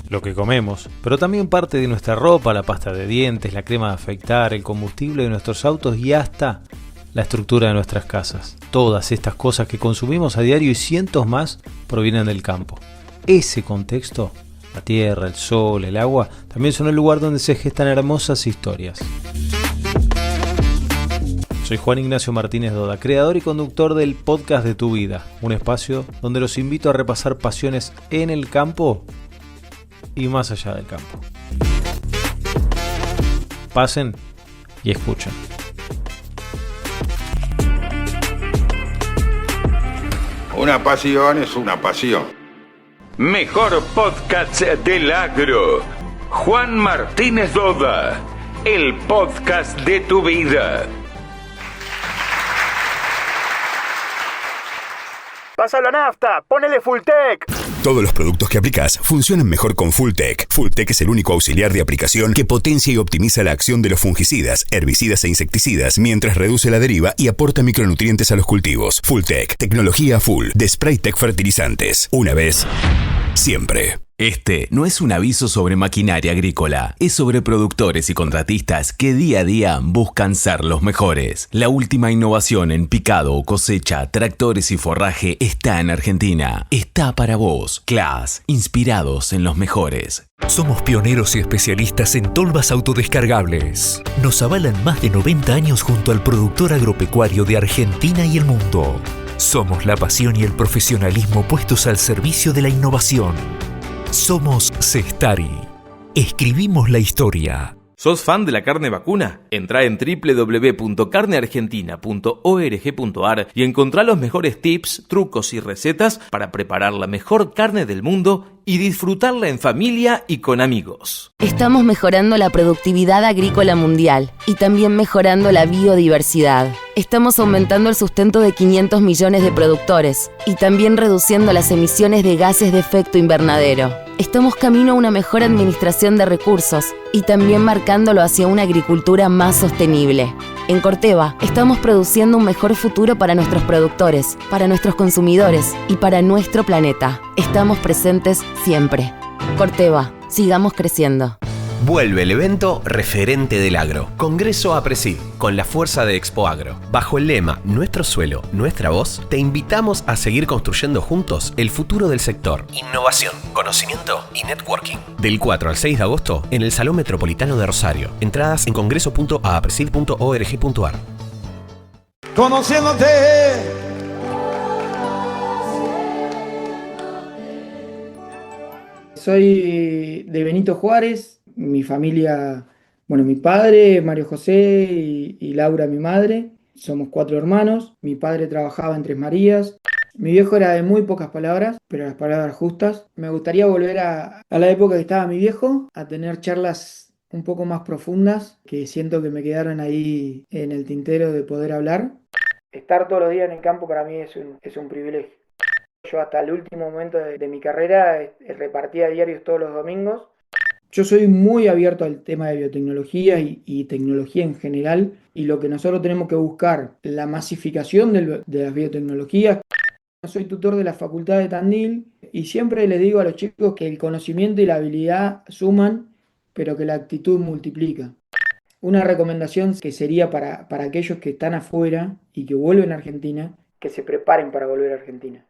Lo que comemos, pero también parte de nuestra ropa, la pasta de dientes, la crema de afeitar, el combustible de nuestros autos y hasta la estructura de nuestras casas. Todas estas cosas que consumimos a diario y cientos más provienen del campo. Ese contexto, la tierra, el sol, el agua, también son el lugar donde se gestan hermosas historias. Soy Juan Ignacio Martínez Doda, creador y conductor del podcast de Tu Vida, un espacio donde los invito a repasar pasiones en el campo y más allá del campo. Pasen y escuchen. Una pasión es una pasión. Mejor podcast del agro. Juan Martínez Doda, el podcast de tu vida. ¡Pasa la nafta! ¡Ponele Fulltech! Todos los productos que aplicas funcionan mejor con Fulltech. Fulltech es el único auxiliar de aplicación que potencia y optimiza la acción de los fungicidas, herbicidas e insecticidas mientras reduce la deriva y aporta micronutrientes a los cultivos. Fulltech, tecnología full de Spraytech Fertilizantes. Una vez, siempre. Este no es un aviso sobre maquinaria agrícola, es sobre productores y contratistas que día a día buscan ser los mejores. La última innovación en picado, cosecha, tractores y forraje está en Argentina. Está para vos. Claas, inspirados en los mejores. Somos pioneros y especialistas en tolvas autodescargables. Nos avalan más de 90 años junto al productor agropecuario de Argentina y el mundo. Somos la pasión y el profesionalismo puestos al servicio de la innovación. Somos Cestari. Escribimos la historia. ¿Sos fan de la carne vacuna? Entrá en www.carneargentina.org.ar y encontrá los mejores tips, trucos y recetas para preparar la mejor carne del mundo y disfrutarla en familia y con amigos. Estamos mejorando la productividad agrícola mundial y también mejorando la biodiversidad. Estamos aumentando el sustento de 500 millones de productores y también reduciendo las emisiones de gases de efecto invernadero. Estamos camino a una mejor administración de recursos y también marcándolo hacia una agricultura más sostenible. En Corteva, estamos produciendo un mejor futuro para nuestros productores, para nuestros consumidores y para nuestro planeta. Estamos presentes siempre. Corteva, sigamos creciendo. Vuelve el evento Referente del Agro, Congreso APRESID, con la fuerza de Expo Agro. Bajo el lema Nuestro suelo, nuestra voz, te invitamos a seguir construyendo juntos el futuro del sector. Innovación, conocimiento y networking. Del 4 al 6 de agosto en el Salón Metropolitano de Rosario. Entradas en congreso.aapresid.org.ar. Conociéndote. Soy de Benito Juárez. Mi familia, mi padre, Mario José y Laura, mi madre, somos 4 hermanos. Mi padre trabajaba en Tres Marías. Mi viejo era de muy pocas palabras, pero las palabras justas. Me gustaría volver a la época que estaba mi viejo, a tener charlas un poco más profundas, que siento que me quedaron ahí en el tintero de poder hablar. Estar todos los días en el campo para mí es un privilegio. Yo hasta el último momento de mi carrera repartía diarios todos los domingos. Yo soy muy abierto al tema de biotecnología y tecnología en general, y lo que nosotros tenemos que buscar, la masificación de las biotecnologías. Soy tutor de la Facultad de Tandil y siempre les digo a los chicos que el conocimiento y la habilidad suman, pero que la actitud multiplica. Una recomendación que sería para aquellos que están afuera y que vuelven a Argentina, que se preparen para volver a Argentina.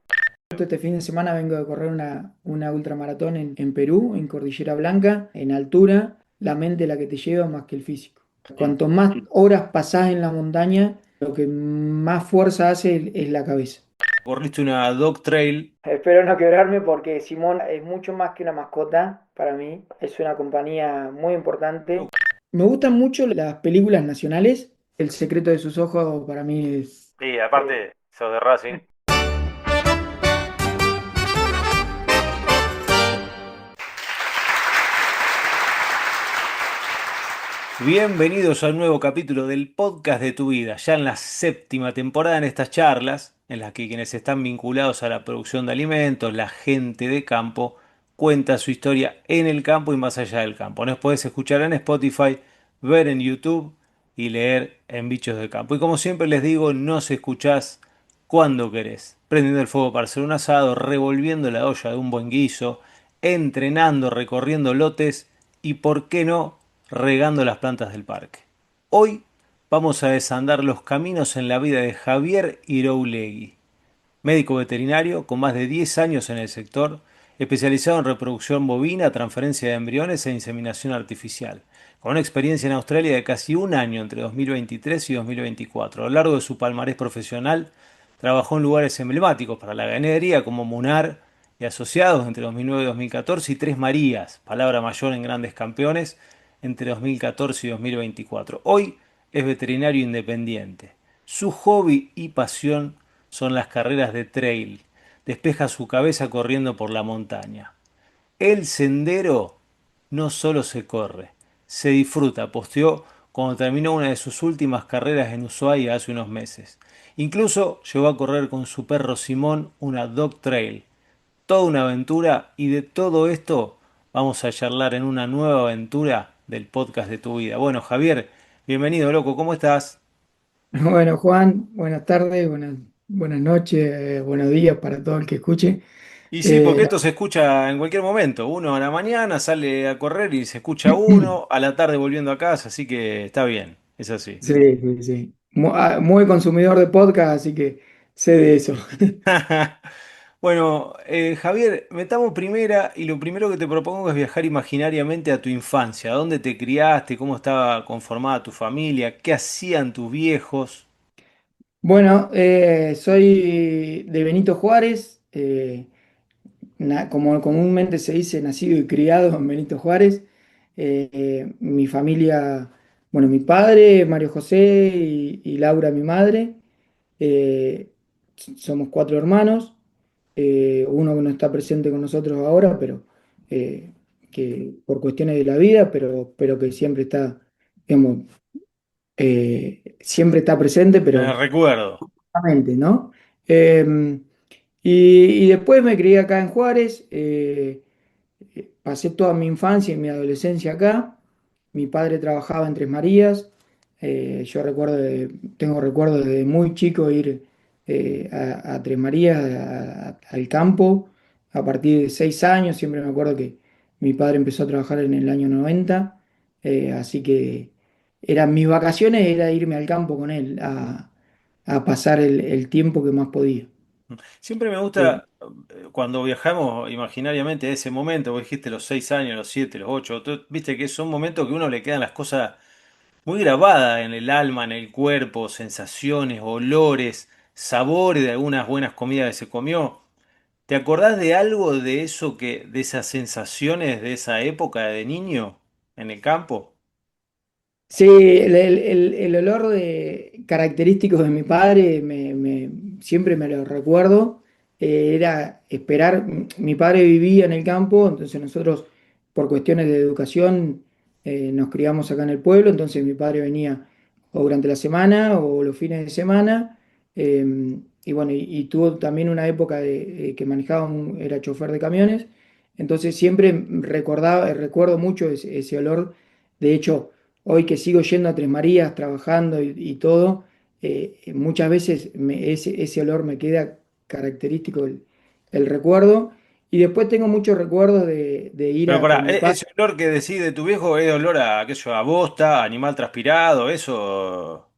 Este fin de semana vengo de correr una ultramaratón en Perú, en Cordillera Blanca, en altura. La mente es la que te lleva más que el físico. Cuanto más horas pasás en la montaña, lo que más fuerza hace es la cabeza. Corriste una dog trail. Espero no quebrarme porque Simón es mucho más que una mascota para mí. Es una compañía muy importante. Me gustan mucho las películas nacionales. El secreto de sus ojos para mí es... Sí, aparte, sos de Racing. Bienvenidos a un nuevo capítulo del podcast de Tu Vida, ya en la 7ª temporada en estas charlas, en las que quienes están vinculados a la producción de alimentos, la gente de campo, cuenta su historia en el campo y más allá del campo. Nos podés escuchar en Spotify, ver en YouTube y leer en Bichos de Campo. Y como siempre les digo, nos escuchás cuando querés, prendiendo el fuego para hacer un asado, revolviendo la olla de un buen guiso, entrenando, recorriendo lotes y, por qué no, regando las plantas del parque. Hoy vamos a desandar los caminos en la vida de Javier Iroulegui, médico veterinario con más de 10 años en el sector, especializado en reproducción bovina, transferencia de embriones e inseminación artificial, con una experiencia en Australia de casi un año entre 2023 y 2024. A lo largo de su palmarés profesional, trabajó en lugares emblemáticos para la ganadería como Munar y Asociados entre 2009 y 2014 y Tres Marías, palabra mayor en Grandes Campeones, entre 2014 y 2024. Hoy es veterinario independiente. Su hobby y pasión son las carreras de trail. Despeja su cabeza corriendo por la montaña. El sendero no solo se corre, se disfruta, posteó cuando terminó una de sus últimas carreras en Ushuaia hace unos meses. Incluso llegó a correr con su perro Simón una dog trail. Toda una aventura, y de todo esto vamos a charlar en una nueva aventura del podcast de tu vida. Bueno, Javier, bienvenido, loco, ¿cómo estás? Bueno, Juan, buenas tardes, buenas noches, buenos días para todo el que escuche. Y sí, porque Eh, esto se escucha en cualquier momento. Uno a la mañana sale a correr y se escucha uno, a la tarde volviendo a casa, así que está bien, es así. sí, sí, sí. Muy consumidor de podcast, así que sé de eso. Bueno, Javier, metamos primera y lo primero que te propongo es viajar imaginariamente a tu infancia. ¿Dónde te criaste? ¿Cómo estaba conformada tu familia? ¿Qué hacían tus viejos? Bueno, soy de Benito Juárez, como comúnmente se dice, nacido y criado en Benito Juárez. Mi familia, bueno, mi padre, Mario José y Laura, mi madre. Eh, Somos cuatro hermanos, uno que no está presente con nosotros ahora, pero eh, que por cuestiones de la vida, pero que siempre está, digamos, siempre está presente, Me pero recuerdo. justamente, ¿no? Eh, y después me crié acá en Juárez, pasé toda mi infancia y mi adolescencia acá. Mi padre trabajaba en Tres Marías. Yo tengo recuerdos de muy chico ir a Tres Marías, al campo, a partir de 6 años. Siempre me acuerdo que mi padre empezó a trabajar en el año 90, así que eran mis vacaciones, era irme al campo con él a pasar el tiempo que más podía. Siempre me Eh, gusta cuando viajamos imaginariamente a ese momento, vos dijiste los 6 años, los 7, los 8, viste que son momentos que a uno le quedan las cosas muy grabadas en el alma, en el cuerpo, sensaciones, olores, sabores de algunas buenas comidas que se comió. ¿Te acordás de algo de eso de esas sensaciones de esa época de niño en el campo? Sí, el olor característico de mi padre siempre me lo recuerdo. Era esperar. Mi padre vivía en el campo, entonces nosotros, por cuestiones de educación, nos criamos acá en el pueblo. Entonces mi padre venía o durante la semana o los fines de semana. Y bueno, y tuvo también una época que manejaba, era chofer de camiones. Entonces siempre recuerdo mucho ese olor. De hecho, hoy que sigo yendo a Tres Marías, trabajando y todo, muchas veces ese olor me queda característico el recuerdo. Y después tengo muchos recuerdos de ir Pero pará, con mi padre. ese olor que decís de tu viejo es olor a, qué sé yo, a bosta, a animal transpirado, eso.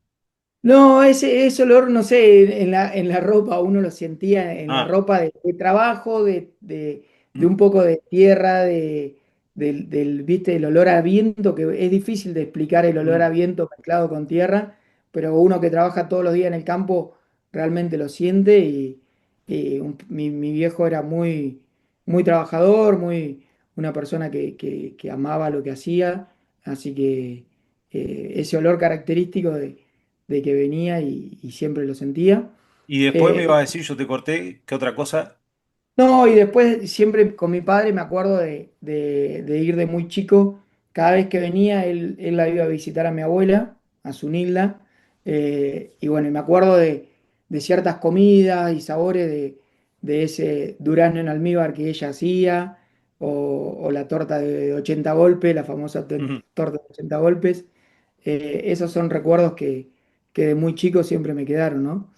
No, ese olor, no sé, en la ropa, uno lo sentía en la Ah, ropa de trabajo, de un mm, poco de tierra, ¿viste? El olor a viento, que es difícil de explicar el olor mm. a viento mezclado con tierra, pero uno que trabaja todos los días en el campo realmente lo siente. Mi viejo era muy, muy trabajador, una persona que amaba lo que hacía, así que ese olor característico de que venía y siempre lo sentía. Y después me Eh, ibas a decir, yo te corté, ¿qué otra cosa? no, y después siempre con mi padre me acuerdo de ir de muy chico. Cada vez que venía, él la iba a visitar a mi abuela, a Zunilda. Y bueno, y me acuerdo de ciertas comidas y sabores de ese durazno en almíbar que ella hacía, o la torta de 80 golpes, la famosa Ujú. torta de 80 golpes. Esos son recuerdos que de muy chico siempre me quedaron, ¿no?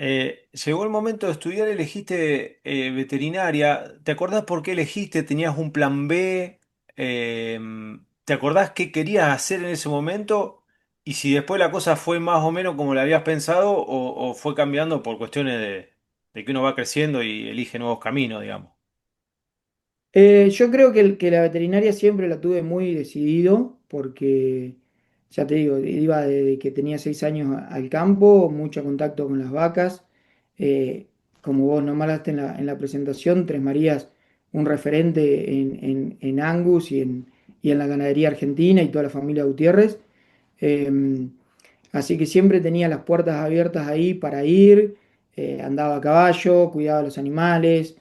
Llegó el momento de estudiar, elegiste veterinaria. ¿Te acordás por qué elegiste? ¿Tenías un plan B? Eh, ¿Te acordás qué querías hacer en ese momento? Y si después la cosa fue más o menos como la habías pensado o fue cambiando por cuestiones de que uno va creciendo y elige nuevos caminos, digamos. Yo creo que la veterinaria siempre la tuve muy decidido porque, ya te digo, iba desde que tenía 6 años al campo, mucho contacto con las vacas. Eh, Como vos nombraste en la presentación, Tres Marías, un referente en Angus y en la ganadería argentina y toda la familia Gutiérrez. Eh, Así que siempre tenía las puertas abiertas ahí para ir, andaba a caballo, cuidaba a los animales.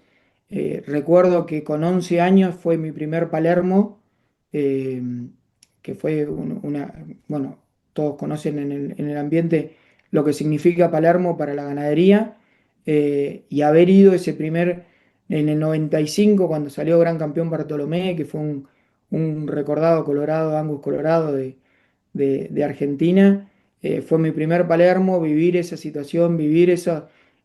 Recuerdo que con 11 años fue mi primer Palermo, eh, que fue bueno, todos conocen en el ambiente lo que significa Palermo para la ganadería, y haber ido en el 95 cuando salió Gran Campeón Bartolomé, que fue un recordado Colorado, Angus Colorado de Argentina. Fue mi primer Palermo, vivir esa situación,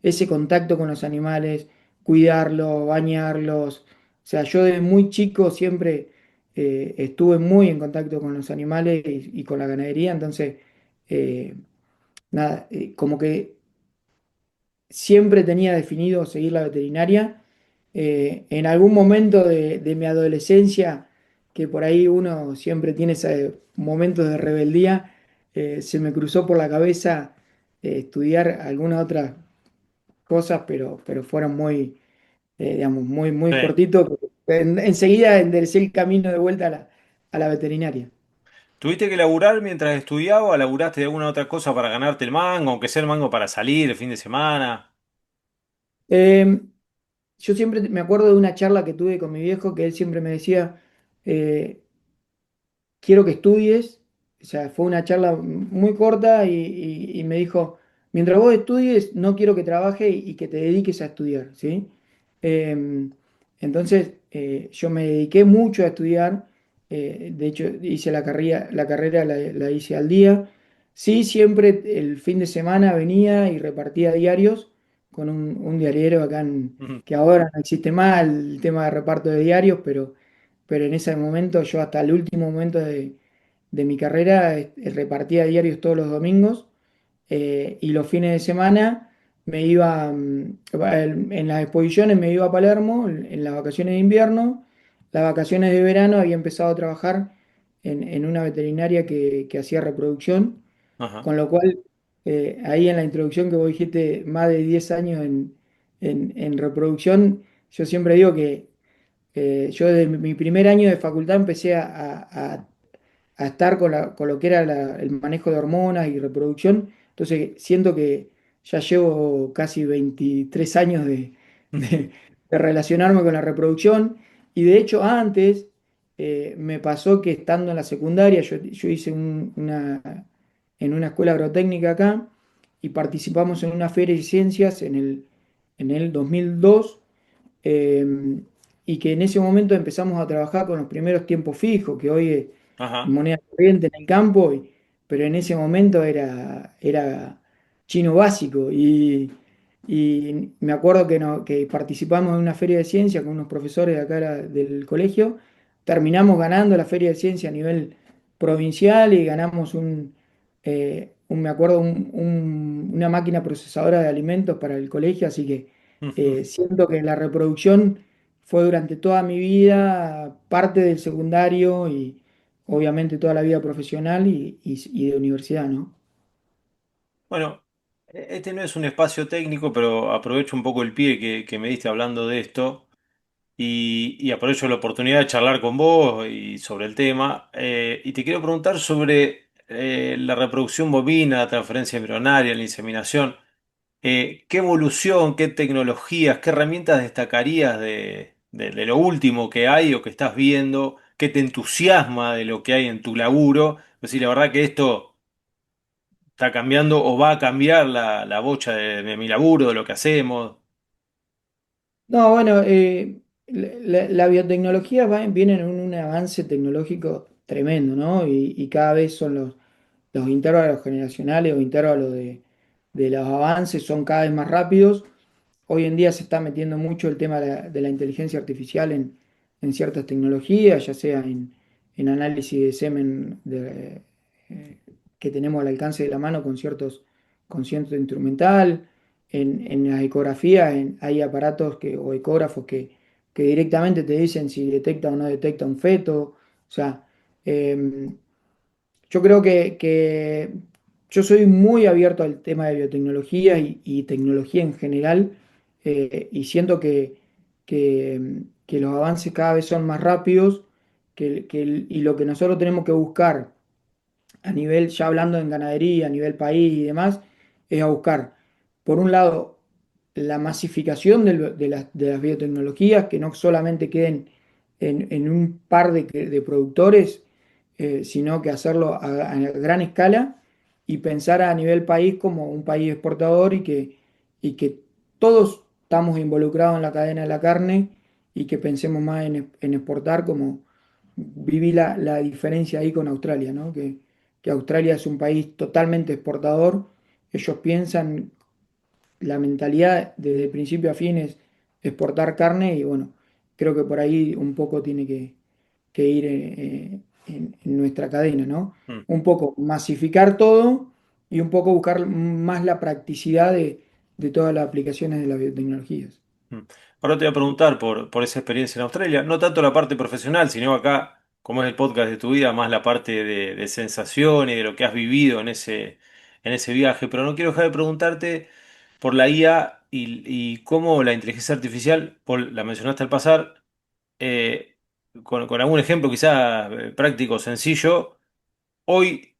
ese contacto con los animales, cuidarlos, bañarlos. O sea, yo desde muy chico siempre estuve muy en contacto con los animales y con la ganadería, entonces, eh, nada, como que siempre tenía definido seguir la veterinaria. En algún momento de mi adolescencia, que por ahí uno siempre tiene ese momentos de rebeldía, se me cruzó por la cabeza estudiar algunas otras cosas, pero fueron muy, digamos, muy Sí. cortitos. Enseguida enderecé el camino de vuelta a la veterinaria. ¿Tuviste que laburar mientras estudiabas o laburaste de alguna otra cosa para ganarte el mango, aunque sea el mango para salir el fin de semana? Eh, yo siempre me acuerdo de una charla que tuve con mi viejo que él siempre me decía, eh, quiero que estudies. O sea, fue una charla muy corta y me dijo, mientras vos estudies, no quiero que trabajes y que te dediques a estudiar, ¿sí? Eh, entonces, yo me dediqué mucho a estudiar. De hecho, hice la carrera la hice al día. Sí, siempre el fin de semana venía y repartía diarios con un diariero acá, Ujú. que ahora no existe más el tema de reparto de diarios, pero en ese momento yo hasta el último momento de mi carrera repartía diarios todos los domingos, y los fines de semana me iba, en las exposiciones me iba a Palermo en las vacaciones de invierno. Las vacaciones de verano había empezado a trabajar en una veterinaria que hacía reproducción, Ajá. con lo cual, ahí en la introducción que vos dijiste, más de 10 años en reproducción. Yo siempre digo que yo desde mi primer año de facultad empecé a estar con lo que era el manejo de hormonas y reproducción. Entonces siento que ya llevo casi 23 años de relacionarme con la reproducción. Y de hecho antes, me pasó que estando en la secundaria, yo hice en una escuela agrotécnica acá y participamos en una feria de ciencias en el 2002, eh, y que en ese momento empezamos a trabajar con los primeros tiempos fijos, que hoy es Ajá. moneda corriente en el campo, pero en ese momento era chino básico. Y me acuerdo que participamos en una feria de ciencia con unos profesores de acá del colegio, terminamos ganando la feria de ciencia a nivel provincial y ganamos me acuerdo, una máquina procesadora de alimentos para el colegio, así que siento que la reproducción fue durante toda mi vida parte del secundario y obviamente toda la vida profesional y de universidad, ¿no? Bueno, este no es un espacio técnico, pero aprovecho un poco el pie que me diste hablando de esto y aprovecho la oportunidad de charlar con vos y sobre el tema. Y te quiero preguntar sobre la reproducción bovina, la transferencia embrionaria, la inseminación. ¿Qué evolución, qué tecnologías, qué herramientas destacarías de lo último que hay o que estás viendo? ¿Qué te entusiasma de lo que hay en tu laburo? Es decir, la verdad que esto está cambiando o va a cambiar la bocha de mi laburo, de lo que hacemos. No, bueno, la biotecnología viene en un avance tecnológico tremendo, ¿no? Y cada vez son los intervalos generacionales o intervalos de los avances son cada vez más rápidos. Hoy en día se está metiendo mucho el tema de la inteligencia artificial en ciertas tecnologías, ya sea en análisis de semen eh, que tenemos al alcance de la mano con cierto instrumental, en las ecografías, hay aparatos o ecógrafos que directamente te dicen si detecta o no detecta un feto. O sea, yo creo que yo soy muy abierto al tema de biotecnología y tecnología en general, y siento que los avances cada vez son más rápidos, y lo que nosotros tenemos que buscar a nivel, ya hablando en ganadería, a nivel país y demás, es a buscar, por un lado, la masificación de las biotecnologías, que no solamente queden en un par de productores, sino que hacerlo a gran escala y pensar a nivel país como un país exportador y que todos estamos involucrados en la cadena de la carne y que pensemos más en exportar, como viví la diferencia ahí con Australia, ¿no? Que Australia es un país totalmente exportador. Ellos piensan, la mentalidad desde principio a fin es exportar carne y bueno, creo que por ahí un poco tiene que ir en nuestra cadena, ¿no? Mm. Un poco masificar todo y un poco buscar más la practicidad de todas las aplicaciones de las biotecnologías. Mm. Ahora te voy a preguntar por esa experiencia en Australia, no tanto la parte profesional, sino acá, como es el podcast de tu vida, más la parte de sensación y de lo que has vivido en ese viaje. Pero no quiero dejar de preguntarte por la IA y cómo la inteligencia artificial, la mencionaste al pasar, eh, con algún ejemplo quizá práctico, sencillo, hoy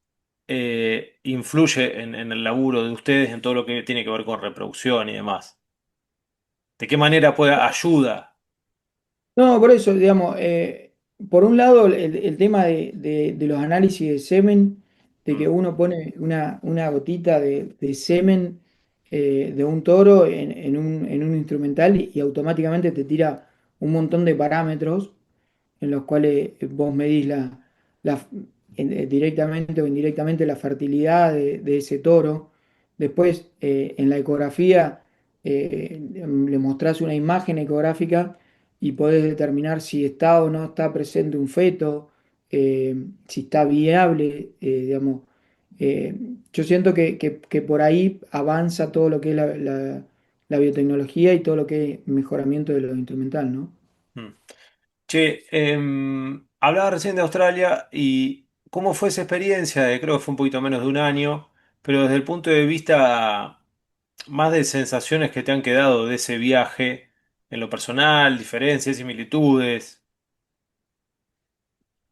influye en el laburo de ustedes, en todo lo que tiene que ver con reproducción y demás. ¿De qué manera ayuda? No, por eso, digamos, por un lado el tema de los análisis de semen, de que Mm. uno pone una gotita de semen de un toro en un instrumental y automáticamente te tira un montón de parámetros en los cuales vos medís la- directamente o indirectamente la fertilidad de ese toro. Después, en la ecografía, le mostrás una imagen ecográfica y podés determinar si está o no está presente un feto, si está viable, digamos. Eh, yo siento que por ahí avanza todo lo que es la biotecnología y todo lo que es mejoramiento de lo instrumental, ¿no? Mm. Che, hablaba recién de Australia y cómo fue esa experiencia, creo que fue un poquito menos de un año, pero desde el punto de vista más de sensaciones que te han quedado de ese viaje, en lo personal, diferencias, similitudes.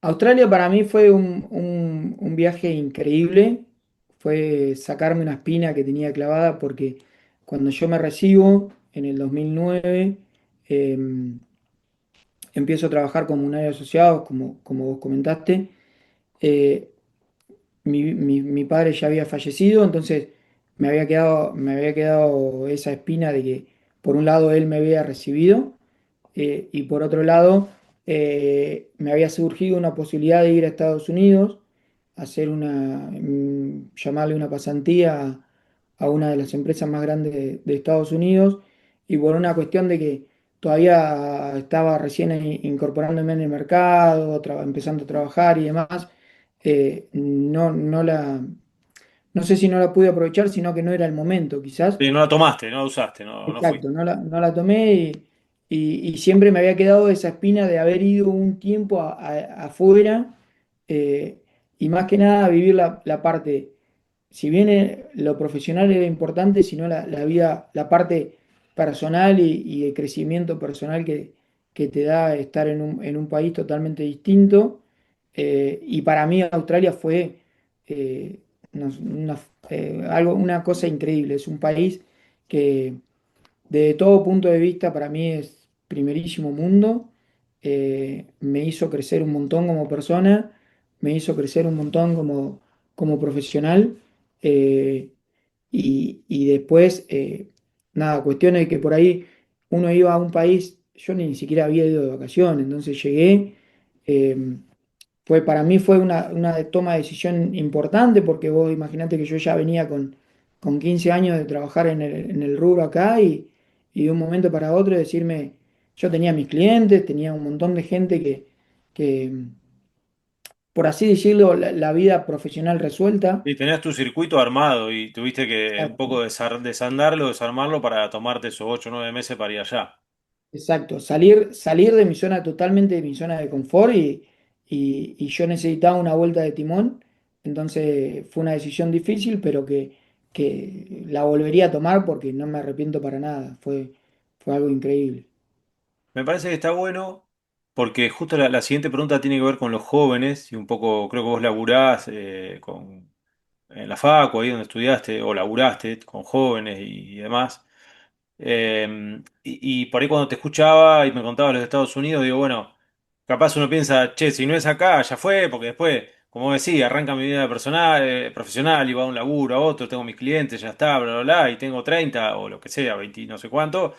Australia para mí fue un viaje increíble, fue sacarme una espina que tenía clavada porque cuando yo me recibo en el 2009, em, empiezo a trabajar como un área asociado, como vos comentaste. eh, mi padre ya había fallecido, entonces me había quedado esa espina de que por un lado él me había recibido, y por otro lado me había surgido una posibilidad de ir a Estados Unidos, hacer llamarle una pasantía a una de las empresas más grandes de Estados Unidos, y por una cuestión de que todavía estaba recién incorporándome en el mercado, empezando a trabajar y demás, no sé si no la pude aprovechar, sino que no era el momento, quizás. Sí, no la tomaste, no la usaste, no Exacto, fuiste. no la tomé y siempre me había quedado esa espina de haber ido un tiempo afuera, eh, y más que nada vivir la parte, si bien lo profesional era importante, sino la vida, la parte personal y el crecimiento personal que te da estar en un país totalmente distinto. Y para mí Australia fue eh, una cosa increíble. Es un país que de todo punto de vista para mí es primerísimo mundo. Me hizo crecer un montón como persona, me hizo crecer un montón como profesional. eh, y después, nada, cuestiones de que por ahí uno iba a un país, yo ni siquiera había ido de vacaciones, entonces llegué. eh, para mí fue una toma de decisión importante porque vos imaginate que yo ya venía con 15 años de trabajar en el rubro acá y de un momento para otro decirme, yo tenía mis clientes, tenía un montón de gente que por así decirlo, la vida profesional resuelta. Y tenías tu circuito armado y tuviste que un poco desandarlo, desarmarlo para tomarte esos 8 o 9 meses para ir allá. Exacto, salir de mi zona, totalmente de mi zona de confort y yo necesitaba una vuelta de timón, entonces fue una decisión difícil, pero que la volvería a tomar porque no me arrepiento para nada, fue algo increíble. Me parece que está bueno porque justo la siguiente pregunta tiene que ver con los jóvenes y un poco creo que vos laburás en la facu, ahí donde estudiaste o laburaste con jóvenes y demás. Y por ahí cuando te escuchaba y me contabas los Estados Unidos, digo, bueno, capaz uno piensa, che, si no es acá, ya fue, porque después, como decía, arranca mi vida personal, profesional y va a un laburo, a otro, tengo mis clientes, ya está, bla, bla, bla, y tengo 30 o lo que sea, 20 y no sé cuánto,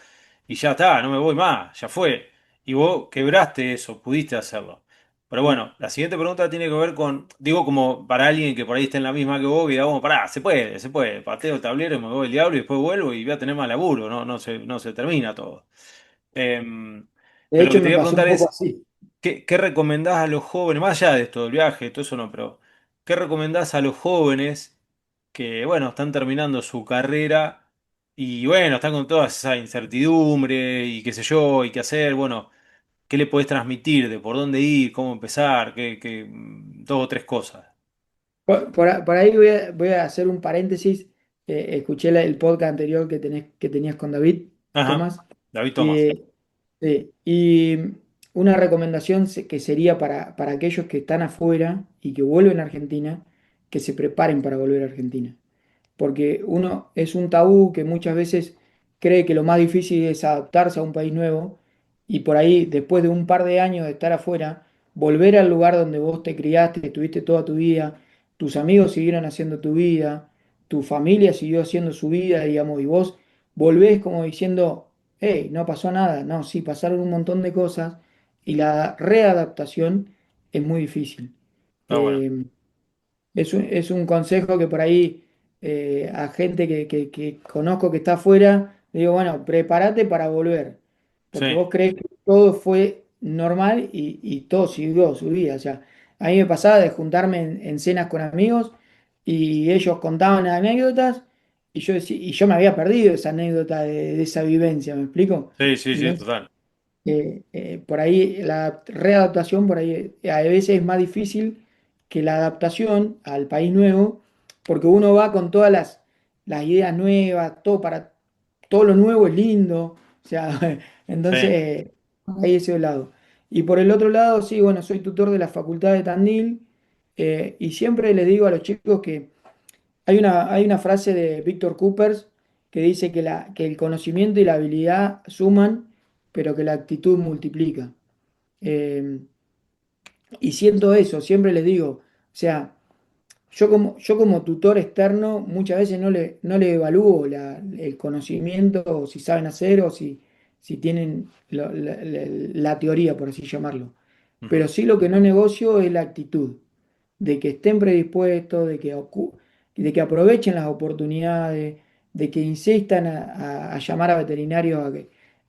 y ya está, no me voy más, ya fue. Y vos quebraste eso, pudiste hacerlo. Pero bueno, la siguiente pregunta tiene que ver con, digo como para alguien que por ahí está en la misma que vos, que diga, bueno, pará, se puede, pateo el tablero, me voy el diablo y después vuelvo y voy a tener más laburo, no se termina todo. Em, De pero lo hecho, que te me voy a pasó un preguntar poco es, así. ¿qué recomendás a los jóvenes, más allá de esto del viaje, todo eso no, pero ¿qué recomendás a los jóvenes que, bueno, están terminando su carrera y, bueno, están con toda esa incertidumbre y qué sé yo, y qué hacer, bueno, ¿qué le podés transmitir de por dónde ir, cómo empezar, dos o tres cosas? Por ahí voy a hacer un paréntesis. Escuché el podcast anterior que tenías con David, Ajá, Tomás. David Tomás. Y, y una recomendación que sería para aquellos que están afuera y que vuelven a Argentina, que se preparen para volver a Argentina. Porque uno es un tabú que muchas veces cree que lo más difícil es adaptarse a un país nuevo y por ahí, después de un par de años de estar afuera, volver al lugar donde vos te criaste, que estuviste toda tu vida, tus amigos siguieron haciendo tu vida, tu familia siguió haciendo su vida, digamos, y vos volvés como diciendo, hey, no pasó nada. No, sí, pasaron un montón de cosas y la readaptación es muy difícil. Está bueno. Eh, es un consejo que por ahí a gente que conozco que está afuera, le digo, bueno, prepárate para volver, porque Sí, vos creés que todo fue normal y todo siguió su vida. O sea, a mí me pasaba de juntarme en cenas con amigos y ellos contaban anécdotas y yo me había perdido esa anécdota de esa vivencia, ¿me explico? sí, sí, sí, Entonces, total. por ahí la readaptación, por ahí a veces es más difícil que la adaptación al país nuevo, porque uno va con todas las ideas nuevas, todo lo nuevo es lindo, o sea, Sí. entonces hay ese lado. Y por el otro lado, sí, bueno, soy tutor de la Facultad de Tandil y siempre les digo a los chicos que hay una frase de Víctor Coopers que dice que el conocimiento y la habilidad suman, pero que la actitud multiplica. Eh, y siento eso, siempre les digo, o sea, yo como tutor externo muchas veces no le evalúo el conocimiento, o si saben hacer o si tienen la teoría, por así llamarlo. Ujú. Pero sí lo que no negocio es la actitud de que estén predispuestos, de que aprovechen las oportunidades, de que insistan a llamar a veterinarios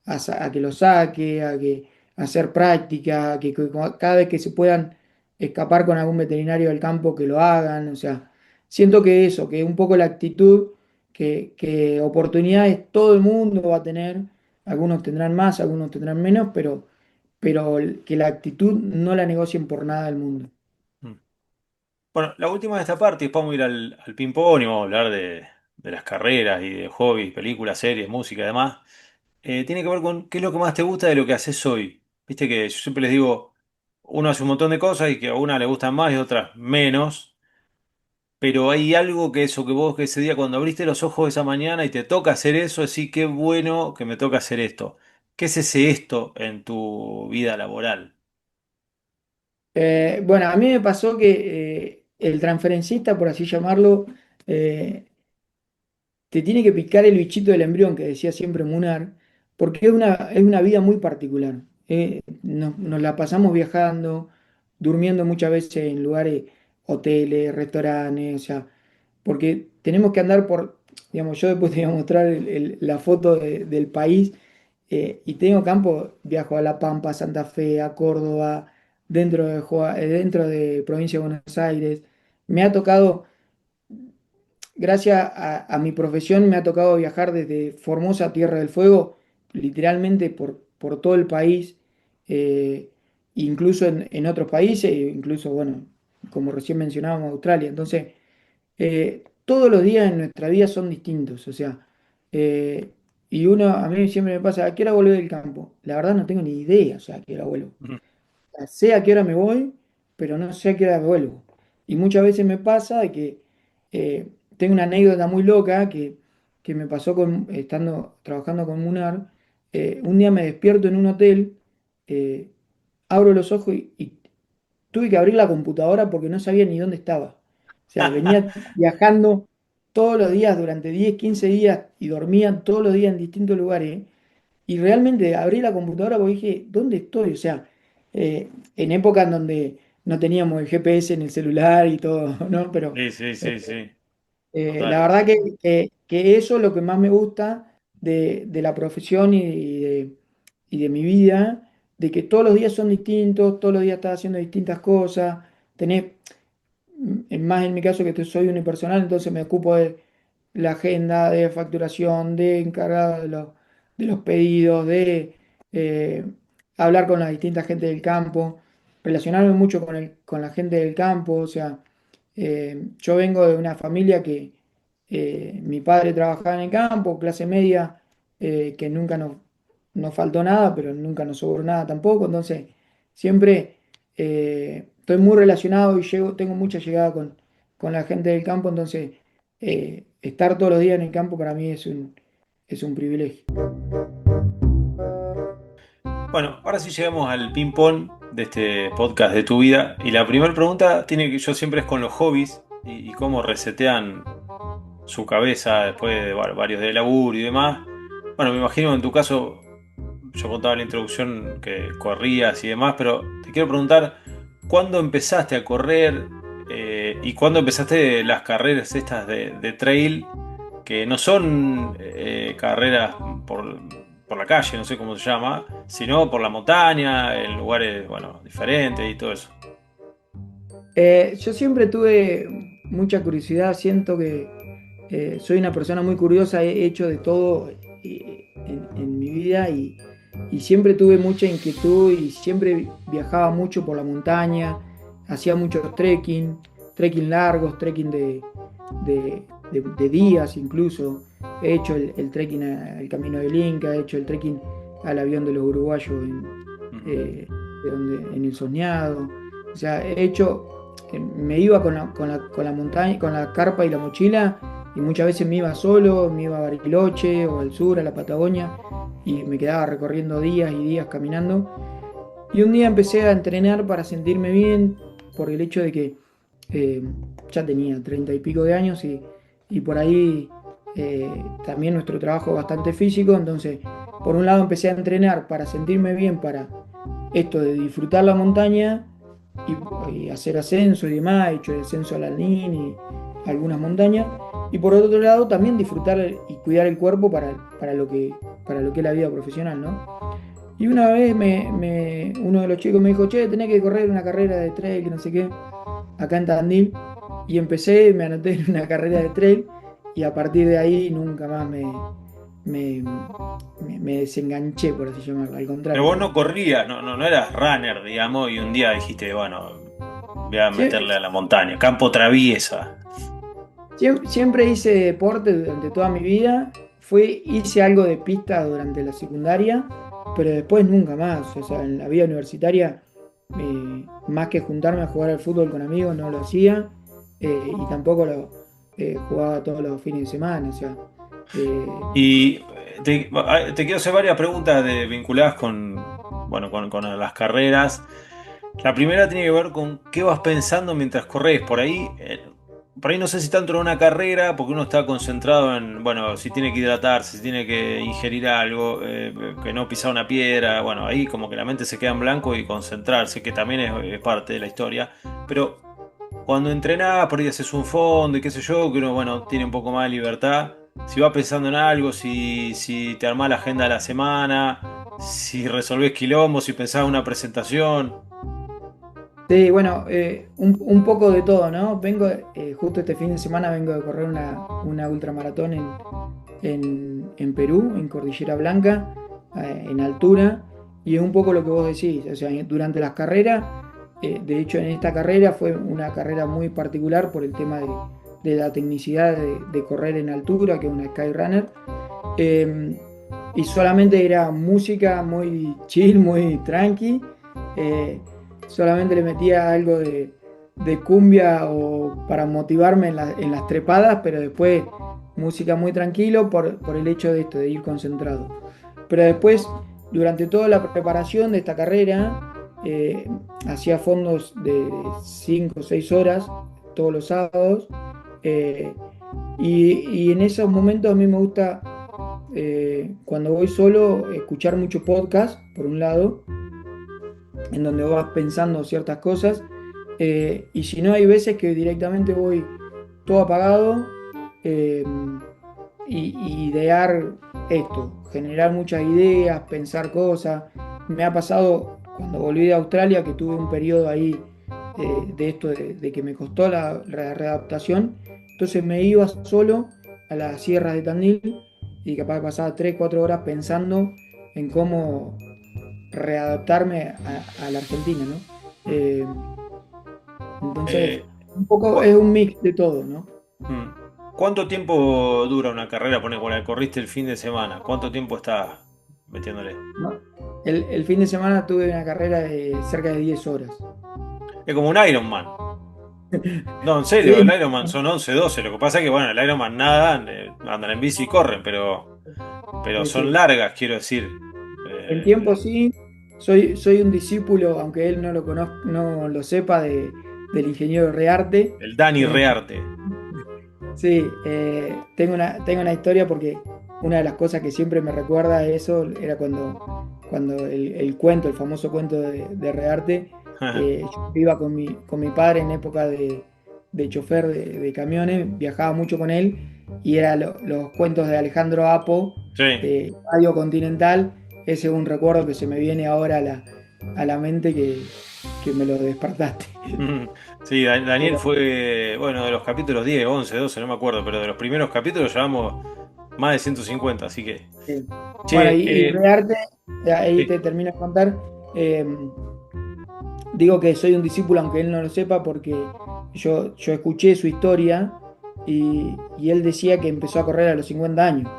a que lo saque, a hacer práctica, cada vez que se puedan escapar con algún veterinario del campo que lo hagan. O sea, siento que eso, que un poco la actitud, que oportunidades todo el mundo va a tener, algunos tendrán más, algunos tendrán menos, pero que la actitud no la negocien por nada del mundo. Mm. Bueno, la última de esta parte, después vamos a ir al ping-pong y vamos a hablar de las carreras y de hobbies, películas, series, música y demás. Tiene que ver con qué es lo que más te gusta de lo que haces hoy. Viste que yo siempre les digo, uno hace un montón de cosas y que a una le gustan más y a otras menos, pero hay algo que eso, que vos que ese día cuando abriste los ojos esa mañana y te toca hacer eso, decís, qué bueno que me toca hacer esto. ¿Qué es ese esto en tu vida laboral? Bueno, a mí me pasó que el transferencista, por así llamarlo, eh, te tiene que picar el bichito del embrión, que decía siempre Munar, porque es una vida muy particular. Nos la pasamos viajando, durmiendo muchas veces en lugares, hoteles, restaurantes, o sea, porque tenemos que andar Digamos, yo después te voy a mostrar la foto del país, y tengo campo, viajo a La Pampa, a Santa Fe, a Córdoba, dentro de provincia de Buenos Aires. Me ha tocado, gracias a mi profesión, me ha tocado viajar desde Formosa, Tierra del Fuego, literalmente por todo el país, eh, incluso en otros países, incluso, bueno, como recién mencionábamos, Australia. Entonces, todos los días en nuestra vida son distintos, o sea, eh, y a mí siempre me pasa, ¿a qué hora vuelvo del campo? La verdad no tengo ni idea, o sea, a qué hora vuelvo. Ujú. O sea, sé a qué hora me voy, pero no sé a qué hora vuelvo. Y muchas veces me pasa de que tengo una anécdota muy loca que me pasó estando trabajando con Munar. Un día me despierto en un hotel, eh, abro los ojos y tuve que abrir la computadora porque no sabía ni dónde estaba. O sea, venía viajando todos los días durante 10 15 días y dormía todos los días en distintos lugares. Y realmente abrí la computadora porque dije, ¿dónde estoy? O sea, en épocas en donde no teníamos el GPS en el celular y todo, ¿no? Pero Sí, sí, sí, sí. la Total. verdad que eso es lo que más me gusta de la profesión y de mi vida, de que todos los días son distintos, todos los días estás haciendo distintas cosas, tenés, más en mi caso que soy unipersonal, entonces me ocupo de la agenda, de facturación, de encargado de los pedidos, de hablar con las distintas gente del campo, relacionarme mucho con la gente del campo. O sea, yo vengo de una familia que mi padre trabajaba en el campo, clase media, que nunca nos faltó nada, pero nunca nos sobró nada tampoco. Entonces, siempre estoy muy relacionado y tengo mucha llegada con la gente del campo. Entonces, estar todos los días en el campo para mí es un privilegio. Bueno, ahora sí llegamos al ping-pong de este podcast de tu vida. Y la primera pregunta tiene que yo siempre es con los hobbies y cómo resetean su cabeza después de varios de laburo y demás. Bueno, me imagino en tu caso, yo contaba en la introducción que corrías y demás, pero te quiero preguntar, ¿cuándo empezaste a correr y cuándo empezaste las carreras estas de trail, que no son carreras por la calle, no sé cómo se llama, sino por la montaña, en lugares, bueno, diferentes y todo eso? Yo siempre tuve mucha curiosidad, siento que soy una persona muy curiosa, he hecho de todo en mi vida y siempre tuve mucha inquietud y siempre viajaba mucho por la montaña, hacía muchos trekking largos, trekking de días incluso. He hecho el trekking al Camino del Inca, he hecho el trekking al avión de los uruguayos en el Soñado. O sea, me iba con la montaña, con la carpa y la mochila, y muchas veces me iba solo, me iba a Bariloche o al sur, a la Patagonia, y me quedaba recorriendo días y días caminando. Y un día empecé a entrenar para sentirme bien, por el hecho de que ya tenía 30 y pico de años y por ahí también nuestro trabajo es bastante físico. Entonces, por un lado empecé a entrenar para sentirme bien, para esto de disfrutar la montaña y hacer ascenso y demás. He hecho el ascenso al Lanín y algunas montañas. Y por otro lado también disfrutar y cuidar el cuerpo para lo que es la vida profesional, ¿no? Y una vez uno de los chicos me dijo, che, tenés que correr una carrera de trail, que no sé qué, acá en Tandil. Y me anoté en una carrera de trail y a partir de ahí nunca más me desenganché, por así llamarlo, al contrario. Pero vos no corrías, no eras runner, digamos, y un día dijiste, bueno, voy a meterle a la montaña, campo traviesa. Siempre hice deporte durante toda mi vida. Hice algo de pista durante la secundaria, pero después nunca más. O sea, en la vida universitaria, más que juntarme a jugar al fútbol con amigos, no lo hacía. Y tampoco jugaba todos los fines de semana. O sea, Y te quiero hacer varias preguntas vinculadas con las carreras. La primera tiene que ver con qué vas pensando mientras corres. Por ahí no sé si tanto en una carrera, porque uno está concentrado en, bueno, si tiene que hidratarse, si tiene que ingerir algo, que no pisar una piedra. Bueno, ahí como que la mente se queda en blanco y concentrarse, que también es parte de la historia. Pero cuando entrenás, por ahí haces un fondo y qué sé yo, que uno, bueno, tiene un poco más de libertad. si vas pensando en algo, si te armás la agenda de la semana, si resolvés quilombos, si pensás en una presentación. Sí, bueno, un poco de todo, ¿no? Vengo, justo este fin de semana vengo de correr una ultramaratón en Perú, en Cordillera Blanca, en altura, y es un poco lo que vos decís, o sea, durante las carreras, de hecho en esta carrera fue una carrera muy particular por el tema de la tecnicidad de correr en altura, que es una Skyrunner, y solamente era música muy chill, muy tranqui, solamente le metía algo de cumbia o para motivarme en las trepadas, pero después música muy tranquilo por el hecho de esto, de ir concentrado. Pero después, durante toda la preparación de esta carrera, hacía fondos de 5 o 6 horas todos los sábados, y en esos momentos a mí me gusta, cuando voy solo, escuchar mucho podcast, por un lado, en donde vas pensando ciertas cosas, y si no, hay veces que directamente voy todo apagado, y idear esto, generar muchas ideas, pensar cosas. Me ha pasado cuando volví de Australia que tuve un periodo ahí, de esto de que me costó la readaptación, entonces me iba solo a las sierras de Tandil y capaz pasaba 3-4 horas pensando en cómo readaptarme a la Argentina, ¿no? Entonces, un poco es un mix de todo, ¿no? ¿Cuánto tiempo dura una carrera? Pone, con la que corriste el fin de semana. ¿Cuánto tiempo estás metiéndole? ¿No? El fin de semana tuve una carrera de cerca de 10 horas. Es como un Ironman. No, en serio, Sí. el Ironman son 11, 12. Lo que pasa es que, bueno, el Ironman nadan, andan en bici y corren, pero Sí, son sí. largas, quiero decir. En tiempo sí, soy un discípulo, aunque él no lo conozca, no lo sepa, del ingeniero Rearte. El Dani Rearte. Sí, tengo una historia porque una de las cosas que siempre me recuerda a eso era cuando el cuento, el famoso cuento de Rearte, yo iba con mi padre en época de chofer de camiones, viajaba mucho con él y eran los cuentos de Alejandro Apo, de Radio Continental. Ese es un recuerdo que se me viene ahora a la mente que me lo despertaste. Sí, Daniel fue, bueno, de los capítulos 10, 11, 12, no me acuerdo, pero de los primeros capítulos llevamos más de 150, así que... Sí. Che, Bueno, y Rearte, ahí te termino de contar. Digo que soy un discípulo, aunque él no lo sepa, porque yo escuché su historia y él decía que empezó a correr a los 50 años.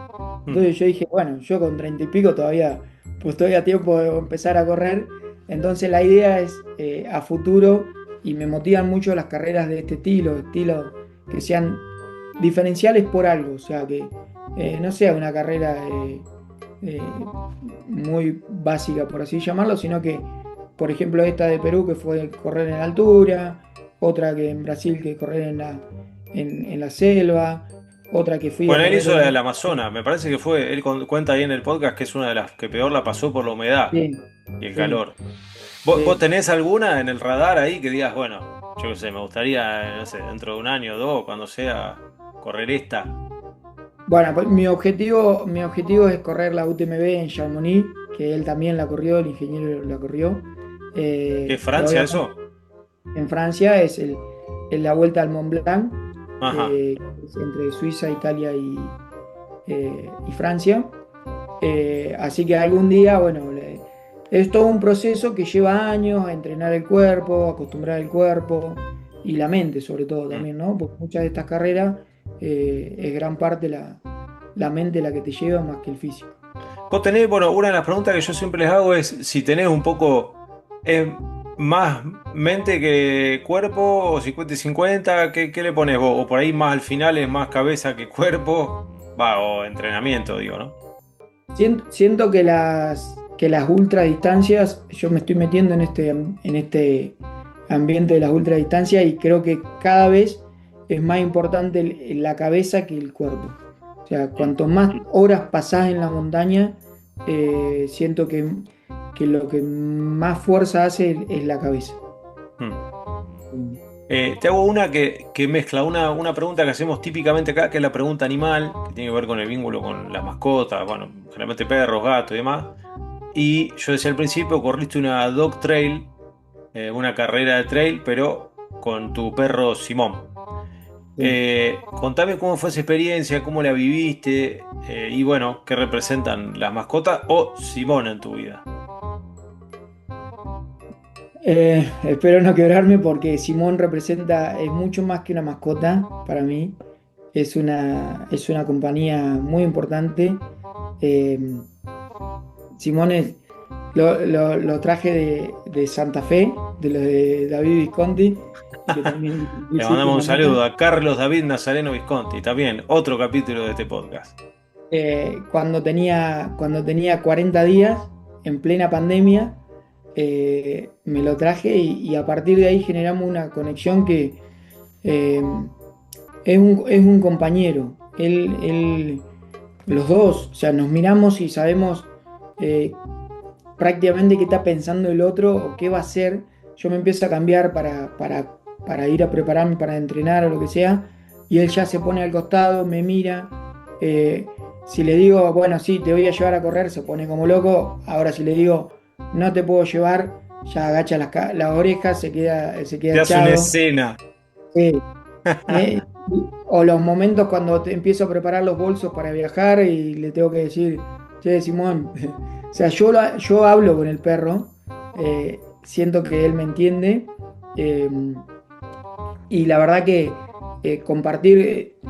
Entonces yo dije, bueno, yo con 30 y pico todavía, pues estoy a tiempo de empezar a correr. Entonces la idea es, a futuro, y me motivan mucho las carreras de este estilo que sean diferenciales por algo, o sea, que no sea una carrera muy básica, por así llamarlo, sino que, por ejemplo, esta de Perú, que fue correr en altura, otra que en Brasil, que correr en la selva, otra que fui bueno, a él hizo correr la del Amazonas, me parece que fue, él cuenta ahí en el podcast que es una de las que peor la pasó por la humedad Sí, y el sí. calor. ¿Vos tenés alguna en el radar ahí que digas, bueno, yo qué sé, me gustaría, no sé, dentro de un año o dos, cuando sea, correr esta? Bueno, pues mi objetivo es correr la UTMB en Chamonix, que él también la corrió, el ingeniero la corrió. ¿Qué es Francia eso? En Francia es la vuelta al Mont Blanc, Ajá. es entre Suiza, Italia y Francia. Así que algún día, bueno, es todo un proceso que lleva años a entrenar el cuerpo, acostumbrar el cuerpo y la mente sobre todo también, ¿no? Porque muchas de estas carreras es gran parte la mente la que te lleva más que el físico. Vos tenés, bueno, una de las preguntas que yo siempre les hago es si tenés un poco más mente que cuerpo, o 50 y 50, ¿qué le pones vos? O por ahí más al final es más cabeza que cuerpo, o entrenamiento, digo, ¿no? Siento que las ultradistancias, yo me estoy metiendo en este ambiente de las ultradistancias y creo que cada vez es más importante la cabeza que el cuerpo. O sea, cuanto más horas pasás en la montaña, siento que lo que más fuerza hace es la cabeza. Te hago una que mezcla una pregunta que hacemos típicamente acá, que es la pregunta animal, que tiene que ver con el vínculo con las mascotas, bueno, generalmente perros, gatos y demás. Y yo decía al principio, corriste una dog trail, una carrera de trail, pero con tu perro Simón. Contame cómo fue esa experiencia, cómo la viviste, y bueno, qué representan las mascotas o Simón en tu vida. Espero no quebrarme porque Simón es mucho más que una mascota para mí. Es una compañía muy importante. Simón lo traje de Santa Fe, de los de David Visconti. Que también Le mandamos un saludo a Carlos David Nazareno Visconti, también otro capítulo de este podcast. Cuando tenía 40 días, en plena pandemia, me lo traje y a partir de ahí generamos una conexión que es un compañero. Los dos, o sea, nos miramos y sabemos prácticamente qué está pensando el otro o qué va a hacer. Yo me empiezo a cambiar para ir a prepararme para entrenar o lo que sea, y él ya se pone al costado, me mira. Si le digo, bueno, sí, te voy a llevar a correr, se pone como loco. Ahora si le digo, no te puedo llevar, ya agacha las orejas, se queda te hace una escena. O los momentos cuando empiezo a preparar los bolsos para viajar y le tengo que decir, che, Simón, o sea, yo hablo con el perro, siento que él me entiende, y la verdad que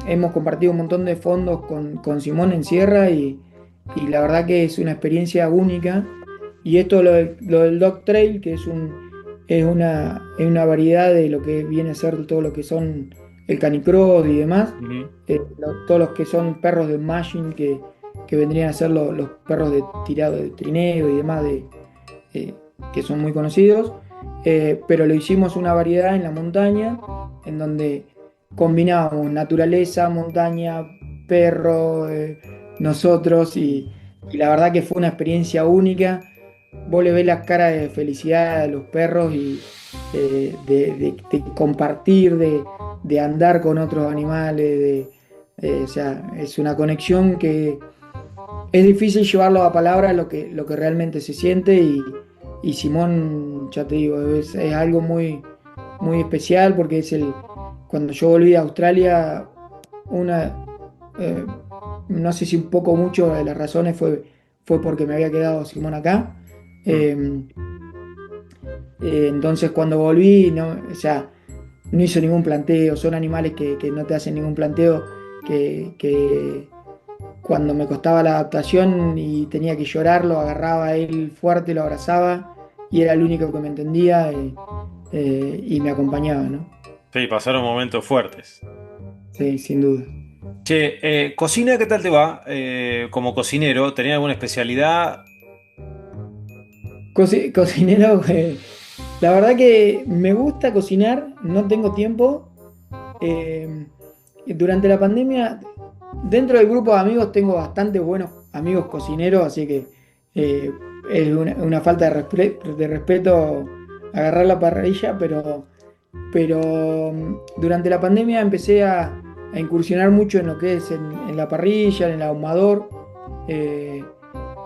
hemos compartido un montón de fondos con Simón en Sierra, y la verdad que es una experiencia única. Y esto lo del Dog Trail, que es una variedad de lo que viene a ser todo lo que son el canicross y demás. Todos los que son perros de mashing, que vendrían a ser los perros de tirado de trineo y demás, que son muy conocidos. Pero lo hicimos una variedad en la montaña, en donde combinábamos naturaleza, montaña, perro, nosotros, y la verdad que fue una experiencia única. Vos le ves las caras de felicidad a los perros y de compartir, de andar con otros animales, o sea, es una conexión que es difícil llevarlo a palabras lo que realmente se siente, y Simón, ya te digo, es algo muy, muy especial, porque cuando yo volví a Australia, no sé si un poco mucho de las razones fue porque me había quedado Simón acá. Entonces cuando volví, no hizo ningún planteo. Son animales que no te hacen ningún planteo, que cuando me costaba la adaptación y tenía que llorar, lo agarraba a él fuerte, lo abrazaba, y era el único que me entendía, y me acompañaba, ¿no? Sí, pasaron momentos fuertes. Sí, sin duda. Che, cocina, ¿qué tal te va? Como cocinero, ¿tenés alguna especialidad? Cocinero, la verdad que me gusta cocinar, no tengo tiempo. Durante la pandemia, dentro del grupo de amigos tengo bastante buenos amigos cocineros, así que es una falta de respeto agarrar la parrilla, pero durante la pandemia empecé a incursionar mucho en lo que es en la parrilla, en el ahumador.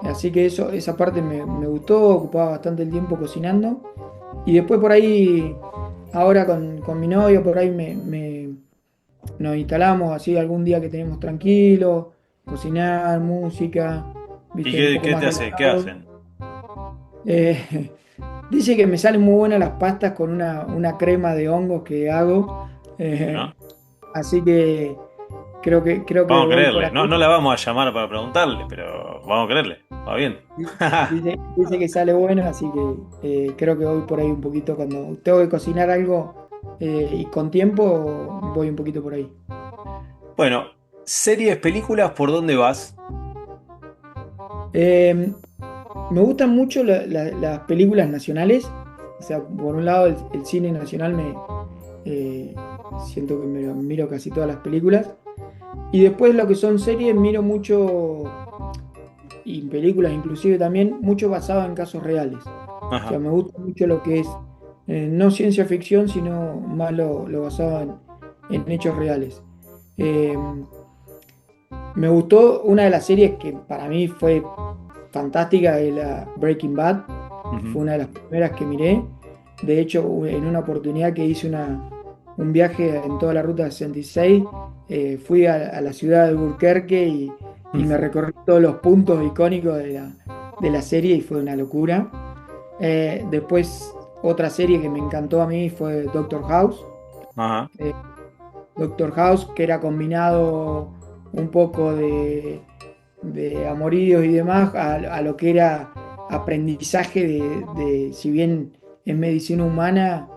Así que esa parte me gustó, ocupaba bastante el tiempo cocinando. Y después por ahí, ahora con mi novio, por ahí nos instalamos así algún día que tenemos tranquilo, cocinar, música. ¿Y qué te hace? ¿Qué hacen? Dice que me salen muy buenas las pastas con una crema de hongos que hago. ¿No? Así que creo que vamos a creerle. No la vamos a llamar para preguntarle, pero vamos a creerle. Va bien. Dice que sale bueno, así que creo que voy por ahí un poquito. Cuando tengo que cocinar algo y con tiempo, voy un poquito por ahí. Bueno, series, películas, ¿por dónde vas? Me gustan mucho las películas nacionales. O sea, por un lado el cine nacional siento que me miro casi todas las películas. Y después lo que son series, miro mucho, y películas inclusive también, mucho basado en casos reales. Ajá. O sea, me gusta mucho lo que es no ciencia ficción, sino más lo basado en hechos reales. Eh, Me gustó una de las series que para mí fue fantástica, es la Breaking Bad. Fue una de las primeras que miré. De hecho, en una oportunidad que hice un viaje en toda la ruta 66, fui a la ciudad de Albuquerque y me recorrí todos los puntos icónicos de la serie y fue una locura. Después, otra serie que me encantó a mí fue Doctor House. Ajá. Doctor House, que era combinado un poco de amoríos y demás a lo que era aprendizaje si bien en medicina humana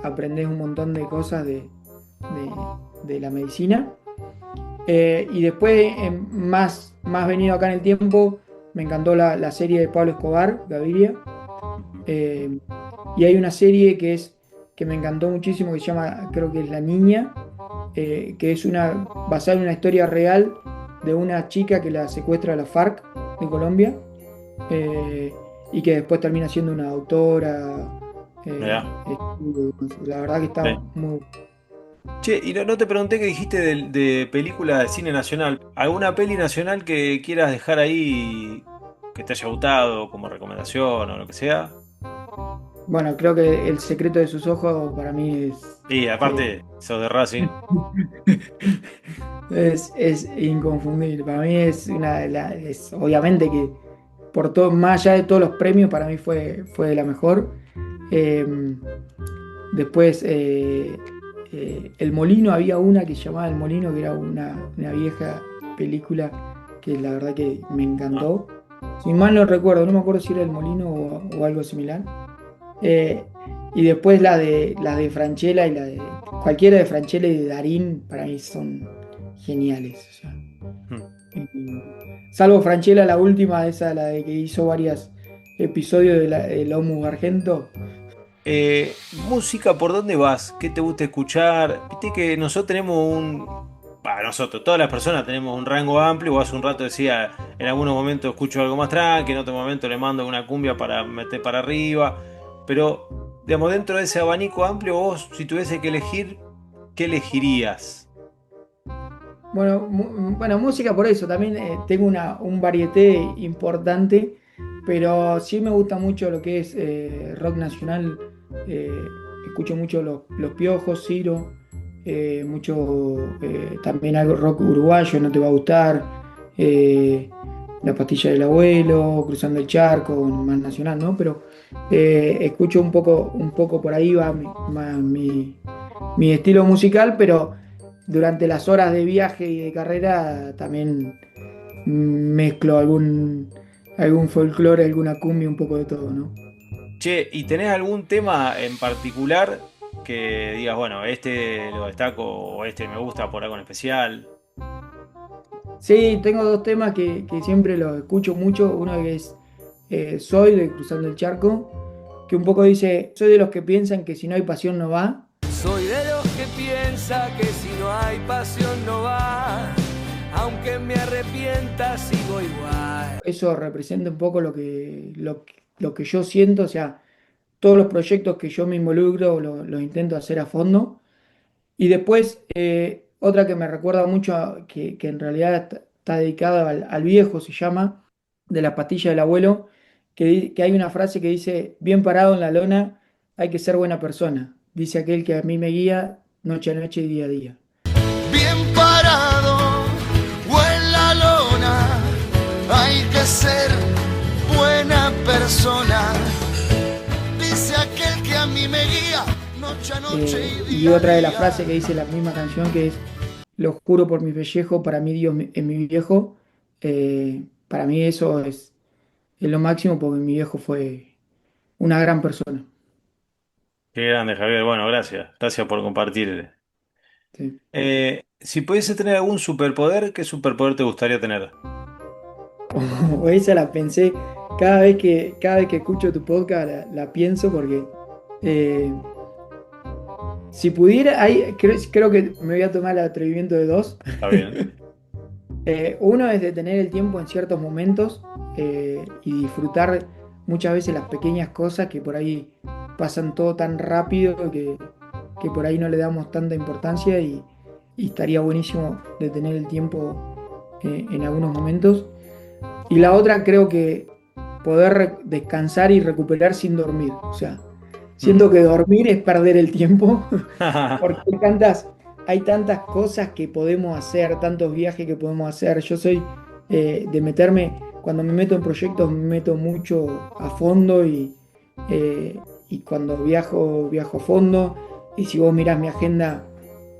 aprendés un montón de cosas de la medicina. Y después, más venido acá en el tiempo, me encantó la serie de Pablo Escobar, Gaviria. Y hay una serie que me encantó muchísimo, que se llama, creo que es La Niña, que es basada en una historia real de una chica que la secuestra a la FARC de Colombia, y que después termina siendo una autora. La verdad que está muy... Che, y no te pregunté qué dijiste de película de cine nacional. ¿Alguna peli nacional que quieras dejar ahí que te haya gustado como recomendación o lo que sea? Bueno, creo que El secreto de sus ojos para mí es... Y aparte, sos de Racing. es inconfundible. Para mí es obviamente que por todo, más allá de todos los premios, para mí fue de la mejor. Después, El Molino, había una que se llamaba El Molino, que era una vieja película que la verdad que me encantó. Si mal no recuerdo, no me acuerdo si era El Molino o algo similar. Y después la de Francella y cualquiera de Francella y de Darín, para mí son geniales. O sea, salvo Francella, la última, esa, la de que hizo varios episodios de Lomus Argento. Música, ¿por dónde vas? ¿Qué te gusta escuchar? Viste que nosotros tenemos todas las personas tenemos un rango amplio. Vos hace un rato decía, en algunos momentos escucho algo más tranqui, en otro momento le mando una cumbia para meter para arriba. Pero, digamos, dentro de ese abanico amplio, vos, si tuviese que elegir, ¿qué elegirías? Bueno, música por eso. También tengo un varieté importante, pero sí me gusta mucho lo que es rock nacional. Escucho mucho los Piojos, Ciro, también algo rock uruguayo, No Te Va a Gustar, La Pastilla del Abuelo, Cruzando el Charco, más nacional, ¿no? Pero escucho un poco por ahí va mi estilo musical, pero durante las horas de viaje y de carrera también mezclo algún folclore, alguna cumbia, un poco de todo, ¿no? Che, ¿y tenés algún tema en particular que digas, bueno, este lo destaco o este me gusta por algo en especial? Sí, tengo dos temas que siempre los escucho mucho. Uno que es Soy, de Cruzando el Charco, que un poco dice: soy de los que piensan que si no hay pasión no va. Soy de los que piensa que si no hay pasión no va, aunque me arrepienta sigo igual. Eso representa un poco lo que yo siento, o sea, todos los proyectos que yo me involucro los intento hacer a fondo. Y después, otra que me recuerda mucho, que en realidad está dedicada al viejo, se llama, de La Pastilla del Abuelo, que hay una frase que dice: bien parado en la lona, hay que ser buena persona. Dice aquel que a mí me guía noche a noche y día a día. Bien parado o en la lona, hay que ser buena persona. Dice aquel que a mí me guía noche a noche y día Y otra a de las día. frases que dice la misma canción, que es: lo juro por mi pellejo, para mí Dios es mi viejo. Para mí eso es lo máximo, porque mi viejo fue una gran persona. Qué grande, Javier. Bueno, gracias. Gracias por compartir. Sí. Si pudiese tener algún superpoder, ¿qué superpoder te gustaría tener? O esa la pensé cada vez que escucho tu podcast, la pienso, porque si pudiera, creo que me voy a tomar el atrevimiento de dos. Está bien. Uno es detener el tiempo en ciertos momentos y disfrutar muchas veces las pequeñas cosas que por ahí pasan todo tan rápido que por ahí no le damos tanta importancia y estaría buenísimo de tener el tiempo en algunos momentos. Y la otra creo que poder descansar y recuperar sin dormir. O sea, siento que dormir es perder el tiempo porque hay tantas cosas que podemos hacer, tantos viajes que podemos hacer. Yo soy de meterme, cuando me meto en proyectos me meto mucho a fondo y cuando viajo a fondo. Y si vos mirás mi agenda,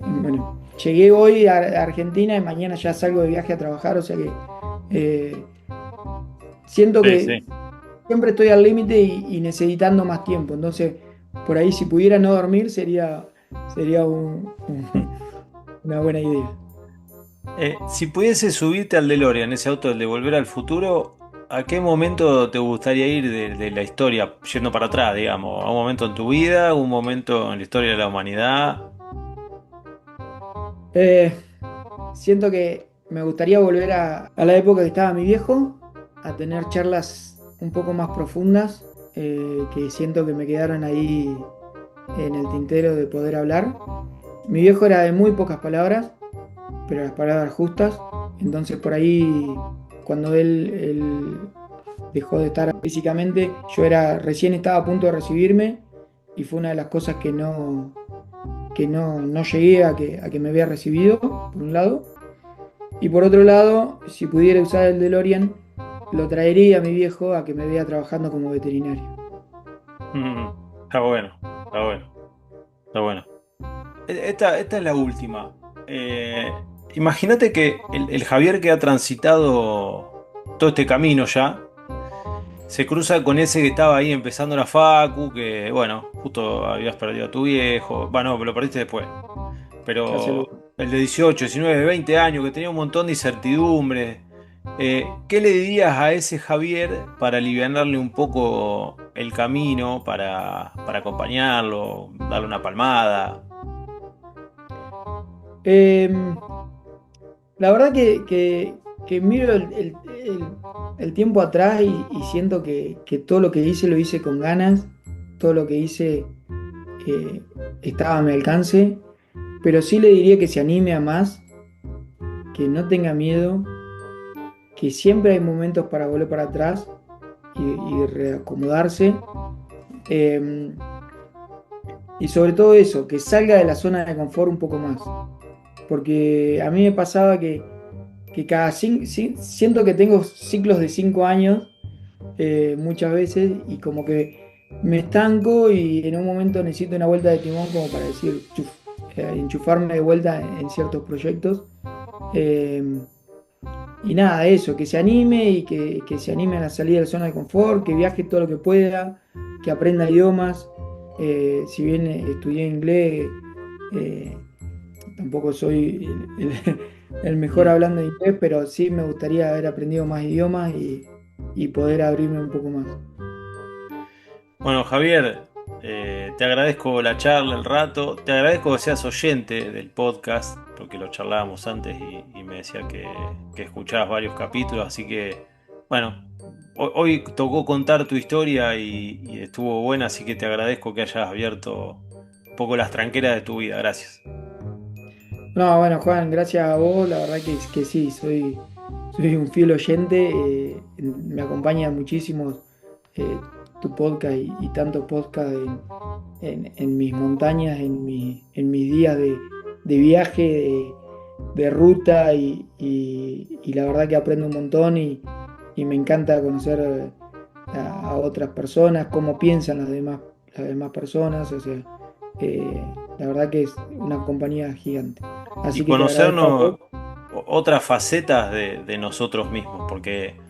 bueno, llegué hoy a Argentina y mañana ya salgo de viaje a trabajar, o sea que siento que siempre estoy al límite y necesitando más tiempo. Entonces, por ahí si pudiera no dormir sería una buena idea. Si pudieses subirte al DeLorean, ese auto del de Volver al Futuro, ¿a qué momento te gustaría ir de la historia, yendo para atrás, digamos? ¿A un momento en tu vida? ¿Un momento en la historia de la humanidad? Siento que me gustaría volver a la época que estaba mi viejo, a tener charlas un poco más profundas, que siento que me quedaron ahí en el tintero de poder hablar. Mi viejo era de muy pocas palabras, pero las palabras justas. Entonces por ahí, cuando él dejó de estar físicamente, yo recién estaba a punto de recibirme y fue una de las cosas que no llegué a que me había recibido, por un lado. Y por otro lado, si pudiera usar el DeLorean, lo traería a mi viejo a que me vea trabajando como veterinario. Está bueno. Esta es la última. Imagínate que el Javier que ha transitado todo este camino ya se cruza con ese que estaba ahí empezando la facu, que bueno, justo habías perdido a tu viejo. Bueno, lo perdiste después. Pero el de 18, 19, 20 años que tenía un montón de incertidumbres. ¿Qué le dirías a ese Javier para alivianarle un poco el camino, para acompañarlo, darle una palmada? La verdad que miro el tiempo atrás y siento que todo lo que hice lo hice con ganas, todo lo que hice estaba a mi alcance, pero sí le diría que se anime a más, que no tenga miedo, que siempre hay momentos para volver para atrás y reacomodarse, y sobre todo eso, que salga de la zona de confort un poco más, porque a mí me pasaba que siento que tengo ciclos de 5 años muchas veces y como que me estanco y en un momento necesito una vuelta de timón como para decir, enchufarme de vuelta en ciertos proyectos. Y nada, eso, que se anime y que se anime a salir de la zona de confort, que viaje todo lo que pueda, que aprenda idiomas. Si bien estudié inglés, tampoco soy el mejor hablando inglés, pero sí me gustaría haber aprendido más idiomas y poder abrirme un poco más. Bueno, Javier, te agradezco la charla, el rato. Te agradezco que seas oyente del podcast, porque lo charlábamos antes y me decía que escuchabas varios capítulos. Así que, bueno, hoy tocó contar tu historia y estuvo buena, así que te agradezco que hayas abierto un poco las tranqueras de tu vida. Gracias. No, bueno, Juan, gracias a vos. La verdad que sí, soy un fiel oyente. Me acompaña muchísimo tu podcast y tanto podcast en mis montañas, en mis días de viaje, de ruta y la verdad que aprendo un montón y me encanta conocer a otras personas, cómo piensan las demás personas, o sea, la verdad que es una compañía gigante. Así y que conocernos otras facetas de nosotros mismos, porque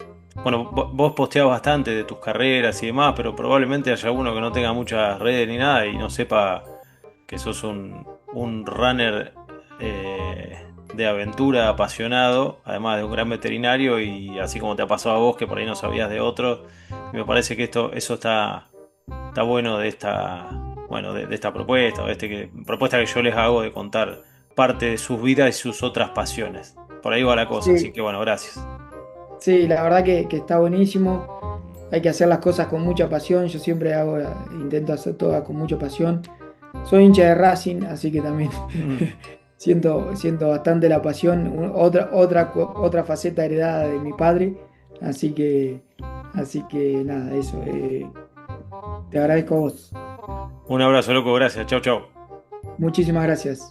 bueno, vos posteás bastante de tus carreras y demás, pero probablemente haya uno que no tenga muchas redes ni nada y no sepa que sos un runner de aventura apasionado, además de un gran veterinario, y así como te ha pasado a vos que por ahí no sabías de otros. Me parece que eso está bueno de esta propuesta, propuesta que yo les hago de contar parte de sus vidas y sus otras pasiones. Por ahí va la cosa, Sí. Así que bueno, gracias. Sí, la verdad que está buenísimo. hay que hacer las cosas con mucha pasión. Yo siempre intento hacer todas con mucha pasión. Soy hincha de Racing, así que también siento bastante la pasión, otra faceta heredada de mi padre. Así que nada, eso. Te agradezco a vos. Un abrazo, loco, gracias. Chau, chau. Muchísimas gracias.